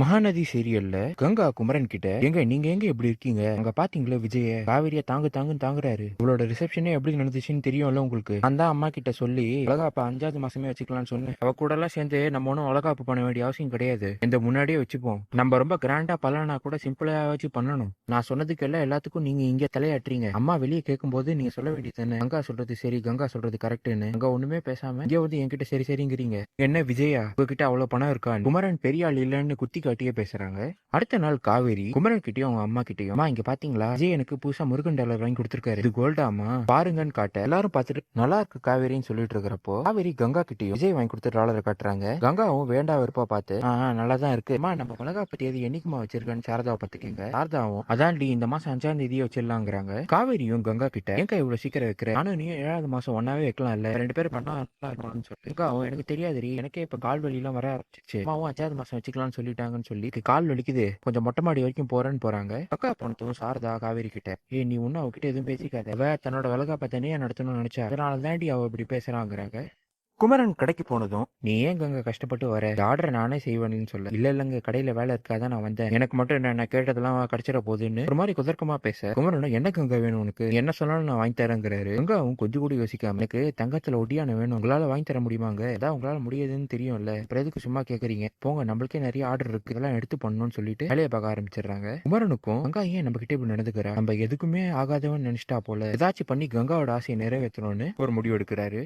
மகாநதி சீரியல்ல கங்கா குமரன் கிட்ட எங்க நீங்க எங்க எப்படி இருக்கீங்க அங்க பாத்தீங்களா விஜய காவிரியா தாங்குன்னு தாங்குறாரு. இவளோட ரிசப்ஷனே எப்படி நடந்துச்சுன்னு தெரியும்ல உங்களுக்கு. அந்த அம்மா கிட்ட சொல்லி வளகாப்ப 5வது மாசமே வச்சுக்கலாம்னு சொன்னேன். அவ கூட எல்லாம் சேர்ந்து நம்ம ஒன்றும் வளகாப்பு பண்ண வேண்டிய அவசியம் கிடையாது. இந்த முன்னாடியே வச்சுப்போம். நம்ம ரொம்ப கிராண்டா பண்ணலனா கூட சிம்பிளா வச்சு பண்ணணும். நான் சொன்னதுக்கு எல்லாத்துக்கும் நீங்க இங்க தலையாட்டுறீங்க. அம்மா வெளியே கேட்கும் போது நீங்க சொல்ல வேண்டியது தானே, கங்கா சொல்றது சரி கங்கா சொல்றது கரெக்ட்னு. அங்க ஒண்ணுமே பேசாம இங்க வந்து என்கிட்ட சரி சரிங்கிறீங்க. என்ன விஜயா உங்ககிட்ட அவ்வளவு பணம் இருக்கா? குமரன் பெரிய ஆள் இல்லன்னு குத்தி காட்டியே பேசுறாங்க. அடுத்த நாள் காவேரி குமரன் கிட்டயும் அவங்க அம்மா கிட்டயும், அம்மா இங்க பாத்தீங்களா விஜய் எனக்கு புதுசா முருகன் டாலர் வாங்கி கொடுத்திருக்காரு. இது கோல்டாமா பாருங்கன்னு காட்ட எல்லாரும் பார்த்துட்டு நல்லா இருக்கு காவேரின்னு சொல்லிட்டு இருக்கிறப்போ காவேரி கங்கா கிட்டயும் விஜய் வாங்கி கொடுத்த டாலரை காட்டுறாங்க. கங்காவும் வேண்டா விருப்பா பார்த்து நல்லா தான் இருக்கு அம்மா, நம்ம வளகாப்பு தேதி என்னைக்குமா வச்சிருக்கேன்னு சாரதாவை பார்த்துக்கீங்க. சாரதாவும் அதான்டி இந்த மாசம் 5ஆம் தேதியே வச்சிடலாங்கிறாங்க. காவேரியும் கங்கா கிட்ட ஏங்க இவ்வளவு சீக்கிரம் வைக்கிற, நானும் நீ 7வது மாசம் ஒன்னாவே வைக்கலாம் இல்ல, 2 பேரும் பண்ணா நல்லா இருக்கும்னு சொல்லி கங்காவும் எனக்கு தெரியாதுரி, எனக்கே இப்ப கால் வலி எல்லாம் வர ஆரம்பிச்சிச்சு, அம்மாவும் 5வது மாசம் வச்சுக்கலாம்னு சொல்லிட்டாங்கன்னு சொல்லி கால் வலிக்குது கொஞ்சம் மொட்டை மாடி வரைக்கும் போறேன்னு போறாங்க. அக்கா போனதும் சாரதா காவேரி கிட்ட நீ ஒன்னும் அவகிட்ட எதுவும் பேசிக்காத, அவ தன்னோட வளகாப்ப தனியா நடத்தணும்னு நினைச்சா அதனால தாண்டி அவ இப்படி பேசுறாங்கிறாங்க. குமரன் கடைக்கு போனதும் நீ ஏன் அங்க கஷ்டப்பட்டு வர, ஆர்டர் நானே செய்வேன்னு சொல்ல, இல்ல இல்லங்க கடையில வேலை இருக்காதான் நான் வந்தேன், எனக்கு மட்டும் என்ன நான் கேட்டதெல்லாம் கிடைச்சிட போகுதுன்னு ஒரு மாதிரி குதர்க்கமா பேச குமரன் எனக்கு அங்க வேணும் உனக்கு, நீ என்ன சொன்னாலும் நான் வாங்கி தரேங்கிறாரு. கங்காவும் கொஞ்சம் கூட யோசிக்காம எனக்கு தங்கத்துல ஒட்டியான வேணும், உங்களால வாங்கி தர முடியுமாங்க, அதான் உங்களால முடியாதுன்னு தெரியும்ல, அப்புறம் எதுக்கு சும்மா கேக்குறீங்க, போங்க நம்மளுக்கே நிறைய ஆர்டர் இருக்கு இதெல்லாம் எடுத்து பண்ணணும்னு சொல்லிட்டு வேலையை பார்க்க ஆரம்பிச்சிடுறாங்க. குமரனுக்கும் கங்கா ஏன் நம்ம கிட்ட இப்படி நடந்துக்கிறா, நம்ம எதுக்குமே ஆகாதவன் நினைச்சிட்டா போல, ஏதாச்சும் பண்ணி கங்காவோட ஆசையை நிறைவேற்றணும்னு ஒரு முடிவு எடுக்கிறாரு.